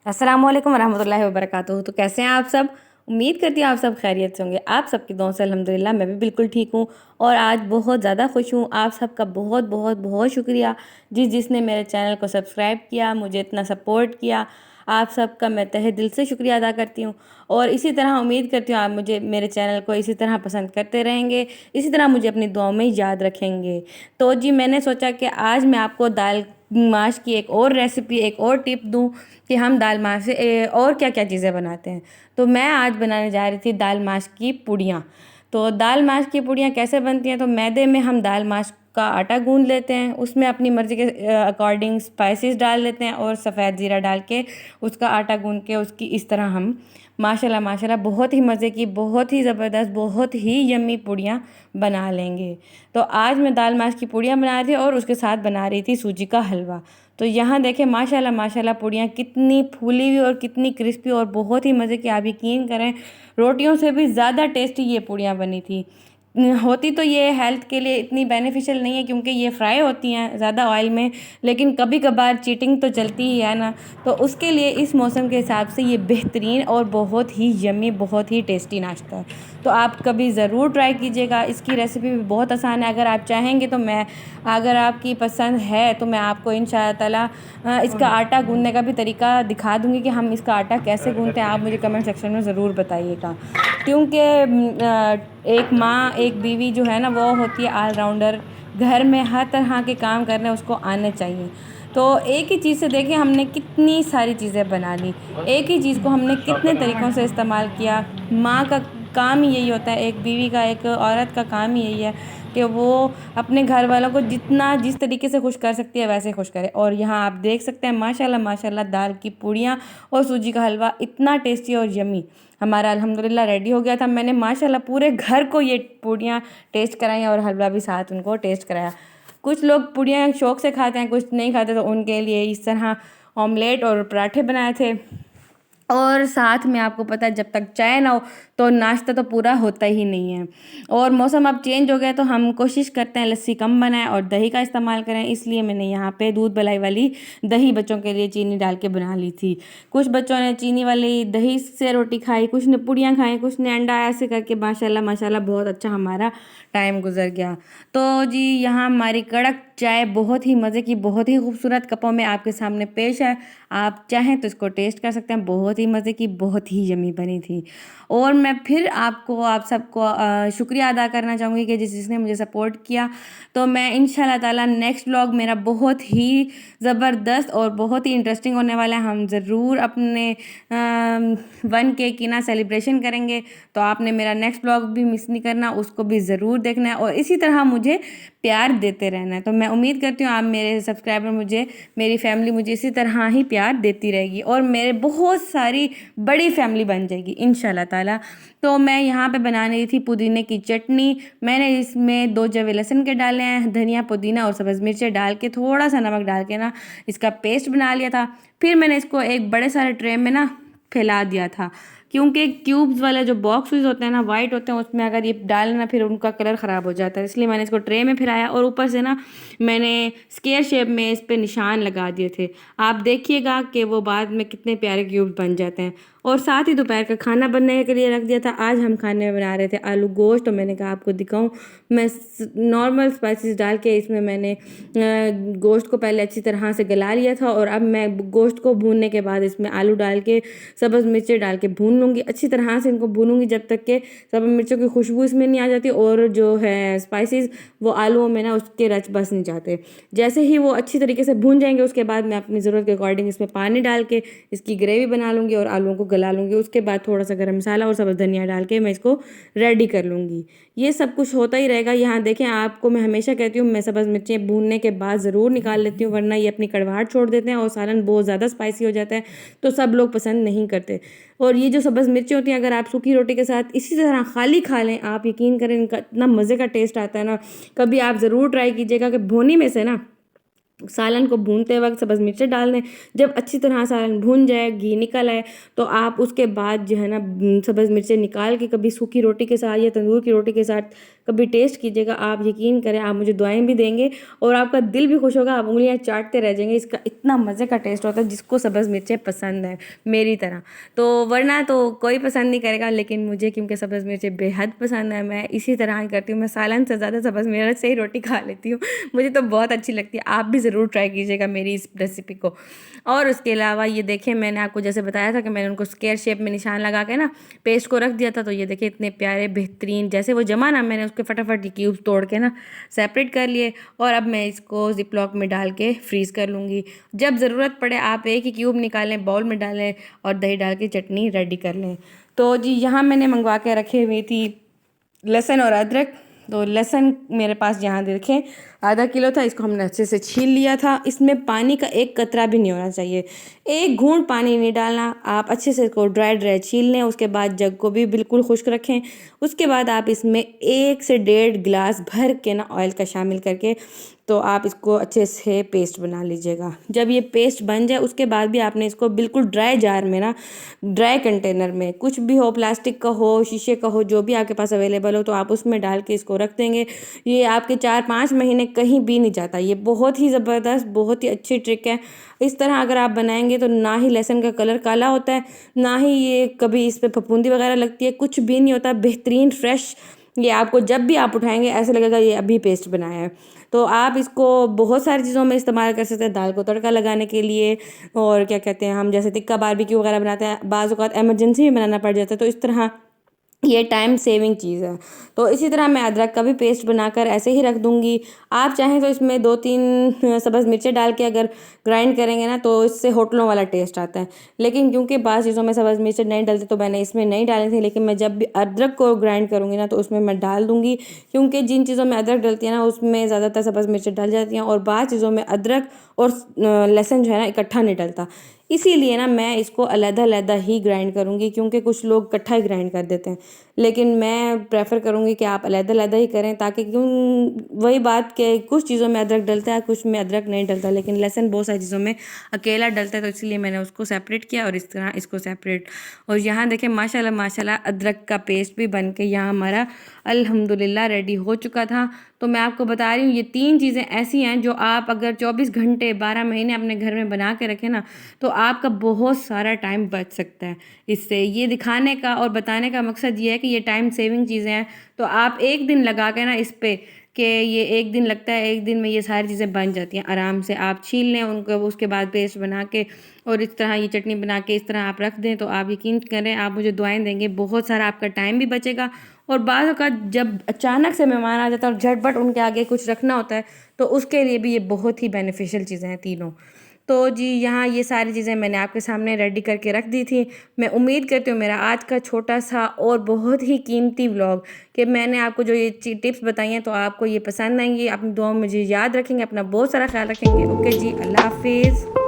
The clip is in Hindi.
अस्सलामुअलैकुम वरहमतुल्लाहि वबरकातुहू। तो कैसे हैं आप सब? उम्मीद करती हूँ आप सब खैरियत से होंगे। आप सबकी दुआओं से अल्हम्दुलिल्लाह मैं भी बिल्कुल ठीक हूँ और आज बहुत ज़्यादा खुश हूँ। आप सबका बहुत बहुत बहुत शुक्रिया जिसने मेरे चैनल को सब्सक्राइब किया, मुझे इतना सपोर्ट किया। आप सबका मैं तहे दिल से शुक्रिया अदा करती हूँ और इसी तरह उम्मीद करती हूँ आप मुझे मेरे चैनल को इसी तरह पसंद करते रहेंगे, इसी तरह मुझे अपनी दुआओं में याद रखेंगे। तो जी मैंने सोचा कि आज मैं आपको दाल माश की एक और रेसिपी, एक और टिप दूँ कि हम दाल माश से और क्या क्या चीज़ें बनाते हैं। तो मैं आज बनाने जा रही थी दाल माश की पूड़ियाँ। तो दाल माश की पूड़ियाँ कैसे बनती हैं? तो मैदे में हम दाल माश का आटा गूंद लेते हैं, उसमें अपनी मर्ज़ी के अकॉर्डिंग स्पाइसेस डाल लेते हैं और सफ़ेद ज़ीरा डाल के उसका आटा गूंद के उसकी इस तरह हम माशाल्लाह माशाल्लाह बहुत ही मज़े की, बहुत ही ज़बरदस्त, बहुत ही यम्मी पूड़ियाँ बना लेंगे। तो आज मैं दाल माश की पूड़ियाँ बना रही थी और उसके साथ बना रही थी सूजी का हलवा। तो यहाँ देखें माशाल्लाह माशाल्लाह पूड़ियाँ कितनी फूली हुई और कितनी क्रिस्पी और बहुत ही मज़े की, आप यकीन करें रोटियों से भी ज़्यादा टेस्टी ये पूड़ियाँ बनी थी। होती तो ये हेल्थ के लिए इतनी बेनिफिशियल नहीं है क्योंकि ये फ्राई होती हैं ज़्यादा ऑयल में, लेकिन कभी कभार चीटिंग तो चलती ही है ना। तो उसके लिए इस मौसम के हिसाब से ये बेहतरीन और बहुत ही यम्मी, बहुत ही टेस्टी नाश्ता है। तो आप कभी ज़रूर ट्राई कीजिएगा। इसकी रेसिपी भी बहुत आसान है। अगर आप चाहेंगे तो मैं, अगर आपकी पसंद है तो मैं आपको इंशाअल्लाह ताला इसका आटा गूंदने का भी तरीका दिखा दूँगी कि हम इसका आटा कैसे गूंदते हैं। आप मुझे कमेंट सेक्शन में ज़रूर बताइएगा क्योंकि एक माँ, एक बीवी जो है ना वो होती है ऑलराउंडर। घर में हर तरह के काम करने उसको आने चाहिए। तो एक ही चीज़ से देखिए हमने कितनी सारी चीज़ें बना ली, एक ही चीज़ को हमने कितने तरीक़ों से इस्तेमाल किया। माँ का काम ही यही होता है, एक बीवी का, एक औरत का काम ही यही है कि वो अपने घर वालों को जितना जिस तरीके से खुश कर सकती है वैसे खुश करे। और यहाँ आप देख सकते हैं माशाल्लाह माशाल्लाह दाल की पूड़ियाँ और सूजी का हलवा इतना टेस्टी और यम्मी हमारा अल्हम्दुलिल्लाह रेडी हो गया था। मैंने माशाल्लाह पूरे घर को ये पूड़ियाँ टेस्ट कराई और हलवा भी साथ उनको टेस्ट कराया। कुछ लोग पूड़ियाँ शौक़ से खाते हैं, कुछ नहीं खाते, तो उनके लिए इस तरह ऑमलेट और पराठे बनाए थे। और साथ में आपको पता है जब तक चाय ना हो तो नाश्ता तो पूरा होता ही नहीं है। और मौसम अब चेंज हो गया तो हम कोशिश करते हैं लस्सी कम बनाएं और दही का इस्तेमाल करें, इसलिए मैंने यहाँ पे दूध मलाई वाली दही बच्चों के लिए चीनी डाल के बना ली थी। कुछ बच्चों ने चीनी वाली दही से रोटी खाई, कुछ ने पूड़ियाँ खाई, कुछ ने अंडा, ऐसे करके माशाल्लाह माशाल्लाह बहुत अच्छा हमारा टाइम गुजर गया। तो जी यहाँ हमारी कड़क चाय बहुत ही मज़े की, बहुत ही खूबसूरत कपों में आपके सामने पेश है। आप चाहें तो इसको टेस्ट कर सकते हैं। बहुत ही मज़े की, बहुत ही यम्मी बनी थी। और मैं फिर आपको, आप सबको शुक्रिया अदा करना चाहूँगी कि जिसने मुझे सपोर्ट किया। तो मैं इंशाल्लाह ताला नेक्स्ट व्लॉग मेरा बहुत ही ज़बरदस्त और बहुत ही इंटरेस्टिंग होने वाला है। हम ज़रूर अपने 1K की ना सेलिब्रेशन करेंगे। तो आपने मेरा नेक्स्ट व्लॉग भी मिस नहीं करना, उसको भी ज़रूर देखना है और इसी तरह मुझे प्यार देते रहना है। तो मैं उम्मीद करती हूँ आप मेरे सब्सक्राइबर मुझे, मेरी फैमिली मुझे इसी तरह ही प्यार देती रहेगी और मेरे बहुत सारी बड़ी फैमिली बन जाएगी इंशाल्लाह ताला। तो मैं यहाँ पे बना रही थी पुदीने की चटनी। मैंने इसमें 2 जवे लहसुन के डाले हैं, धनिया, पुदीना और सब्ज़ मिर्चें डाल के, थोड़ा सा नमक डाल के ना इसका पेस्ट बना लिया था। फिर मैंने इसको एक बड़े सारे ट्रे में ना फैला दिया था क्योंकि क्यूब्स वाले जो बॉक्सेस होते हैं ना, वाइट होते हैं, उसमें अगर ये डालें ना फिर उनका कलर ख़राब हो जाता है। इसलिए मैंने इसको ट्रे में फिराया और ऊपर से ना मैंने स्क्वायर शेप में इस पे निशान लगा दिए थे। आप देखिएगा कि वो बाद में कितने प्यारे क्यूब बन जाते हैं। और साथ ही दोपहर का खाना बनने के लिए रख दिया था। आज हम खाने में बना रहे थे आलू गोश्त। तो मैंने कहा आपको दिखाऊं, मैं नॉर्मल स्पाइसेस डाल के इसमें मैंने गोश्त को पहले अच्छी तरह से गला लिया था और अब मैं गोश्त को भूनने के बाद इसमें आलू डाल के सब्ज़ मिर्चें डाल के भून लूँगी। अच्छी तरह से इनको भूनूंगी जब तक के सब्ज़ मिर्चों की खुशबू इसमें नहीं आ जाती और जो है स्पाइसेस वो आलूओं में ना उसके रच बस नहीं जाते। जैसे ही वो अच्छी तरीके से भून जाएंगे उसके बाद मैं अपनी ज़रूरत के अकॉर्डिंग इसमें पानी डाल के इसकी ग्रेवी बना लूँगी और आलूओं को गला लूँगी। उसके बाद थोड़ा सा गरम मसाला और सब्ज़ धनिया डाल के मैं इसको रेडी कर लूँगी। ये सब कुछ होता ही रहेगा। यहाँ देखें, आपको मैं हमेशा कहती हूँ मैं सब्ज़ मिर्चें भूनने के बाद ज़रूर निकाल लेती हूँ, वरना ये अपनी कड़वाहट छोड़ देते हैं और सालन बहुत ज़्यादा स्पाइसी हो जाता है तो सब लोग पसंद नहीं करते। और ये जो सब्ज़ मिर्चें होती हैं अगर आप सूखी रोटी के साथ इसी तरह खाली खा लें, आप यकीन करें इनका इतना मज़े का टेस्ट आता है ना। कभी आप ज़रूर ट्राई कीजिएगा कि भुनी में से ना सालन को भूनते वक्त सब्ज़ मिर्चें डाल दें। जब अच्छी तरह सालन भून जाए, घी निकल आए, तो आप उसके बाद जो है ना सब्ज़ मिर्चें निकाल के कभी सूखी रोटी के साथ या तंदूर की रोटी के साथ कभी टेस्ट कीजिएगा, आप यकीन करें आप मुझे दुआएँ भी देंगे और आपका दिल भी खुश होगा, आप उँगलियाँ चाटते रह जाएँगे। इसका इतना मज़े का टेस्ट होता है जिसको सब्ज़ मिर्चें पसंद है मेरी तरह। तो वरना तो कोई पसंद नहीं करेगा, लेकिन मुझे क्योंकि सब्ज़ मिर्चें बेहद पसंद है, मैं इसी तरह ही करती हूँ। मैं सालन से ज़्यादा सब्ज़ मिर्च से ही रोटी खा लेती हूँ। मुझे तो बहुत अच्छी लगती है। आप भी ज़रूर ट्राई कीजिएगा मेरी इस रेसिपी को। और उसके अलावा ये देखिए, मैंने आपको जैसे बताया था कि मैंने उनको स्क्वायर शेप में निशान लगा के ना पेस्ट को रख दिया था। तो ये देखिए इतने प्यारे बेहतरीन जैसे वो जमा ना, मैंने उसके फटाफट ये क्यूब्स तोड़ के ना सेपरेट कर लिए और अब मैं इसको ज़िप-लॉक में डाल के फ्रीज़ कर लूँगी। जब ज़रूरत पड़े आप एक ही क्यूब निकालें, बाउल में डालें और दही डाल के चटनी रेडी कर लें। तो जी यहाँ मैंने मंगवा के रखी हुई थी लहसुन और अदरक। तो लहसुन मेरे पास यहाँ देखें आधा किलो था, इसको हमने अच्छे से छील लिया था। इसमें पानी का एक कतरा भी नहीं होना चाहिए, एक घूंट पानी नहीं डालना। आप अच्छे से इसको ड्राई ड्राई छील लें। उसके बाद जग को भी बिल्कुल खुश्क रखें। उसके बाद आप इसमें 1 से 1.5 गिलास भर के ना ऑयल का शामिल करके तो आप इसको अच्छे से पेस्ट बना लीजिएगा। जब ये पेस्ट बन जाए उसके बाद भी आपने इसको बिल्कुल ड्राई जार में ना, ड्राई कंटेनर में कुछ भी हो, प्लास्टिक का हो, शीशे का हो, जो भी आपके पास अवेलेबल हो, तो आप उसमें डाल के इसको रख देंगे। ये आपके 4-5 महीने कहीं भी नहीं जाता। ये बहुत ही ज़बरदस्त, बहुत ही अच्छी ट्रिक है। इस तरह अगर आप बनाएंगे तो ना ही लहसुन का कलर काला होता है, ना ही ये कभी इस पे फफूंदी वगैरह लगती है, कुछ भी नहीं होता। बेहतरीन फ्रेश ये आपको जब भी आप उठाएंगे ऐसे लगेगा ये अभी पेस्ट बनाया है। तो आप इसको बहुत सारी चीज़ों में इस्तेमाल कर सकते हैं। दाल को तड़का लगाने के लिए, और क्या कहते हैं, हम जैसे टिक्का बारबेक्यू वगैरह बनाते हैं, बाज़ औक़ात इमरजेंसी में बनाना पड़ जाता है, तो इस तरह ये टाइम सेविंग चीज़ है। तो इसी तरह मैं अदरक का भी पेस्ट बनाकर ऐसे ही रख दूँगी। आप चाहें तो इसमें 2-3 सब्ज़ मिर्चें डाल के अगर ग्राइंड करेंगे ना, तो इससे होटलों वाला टेस्ट आता है। लेकिन क्योंकि बाज़ चीज़ों में सब्ज़ मिर्चें नहीं डलती तो मैंने इसमें नहीं डाली थी, लेकिन मैं जब भी अदरक को ग्राइंड करूँगी ना तो उसमें मैं डाल दूँगी। क्योंकि जिन चीज़ों में अदरक डलती है ना उसमें ज़्यादातर सब्ज़ मिर्चें डल जाती हैं, और बाज़ चीज़ों में अदरक और लहसुन जो है ना इकट्ठा नहीं डलता। इसीलिए ना मैं इसको अलग-अलग ही ग्राइंड करूँगी, क्योंकि कुछ लोग इकट्ठा ही ग्राइंड कर देते हैं। लेकिन मैं प्रेफ़र करूँगी कि आप अलग-अलग ही करें, ताकि वही बात कि कुछ चीज़ों में अदरक डलता है, कुछ में अदरक नहीं डलता, लेकिन लहसुन बहुत सारी चीज़ों में अकेला डलता है, तो इसलिए मैंने उसको सेपरेट किया और इस तरह इसको सेपरेट। और यहाँ देखें माशाल्लाह माशाल्लाह अदरक का पेस्ट भी बन के यहाँ हमारा अल्हम्दुलिल्लाह रेडी हो चुका था। तो मैं आपको बता रही हूँ ये 3 चीज़ें ऐसी हैं जो आप अगर 24 घंटे 12 महीने अपने घर में बना के रखें ना, तो आपका बहुत सारा टाइम बच सकता है इससे। ये दिखाने का और बताने का मकसद ये है कि ये टाइम सेविंग चीज़ें हैं। तो आप एक दिन लगा के ना इस पे, कि ये एक दिन लगता है, एक दिन में ये सारी चीज़ें बन जाती हैं आराम से। आप छील लें उनको, उसके बाद पेस्ट बना के और इस तरह ये चटनी बना के इस तरह आप रख दें, तो आप यकीन करें आप मुझे दुआएं देंगे। बहुत सारा आपका टाइम भी बचेगा। और बाज़ औक़ात जब अचानक से मेहमान आ जाता है और झटपट उनके आगे कुछ रखना होता है, तो उसके लिए भी ये बहुत ही बेनिफिशियल चीज़ें हैं तीनों। तो जी यहाँ ये सारी चीज़ें मैंने आपके सामने रेडी करके रख दी थी। मैं उम्मीद करती हूँ मेरा आज का छोटा सा और बहुत ही कीमती व्लॉग, कि मैंने आपको जो ये टिप्स बताई हैं, तो आपको ये पसंद आएंगी। अपनी दुआ में मुझे याद रखेंगे, अपना बहुत सारा ख्याल रखेंगे। ओके जी, अल्लाह हाफिज़।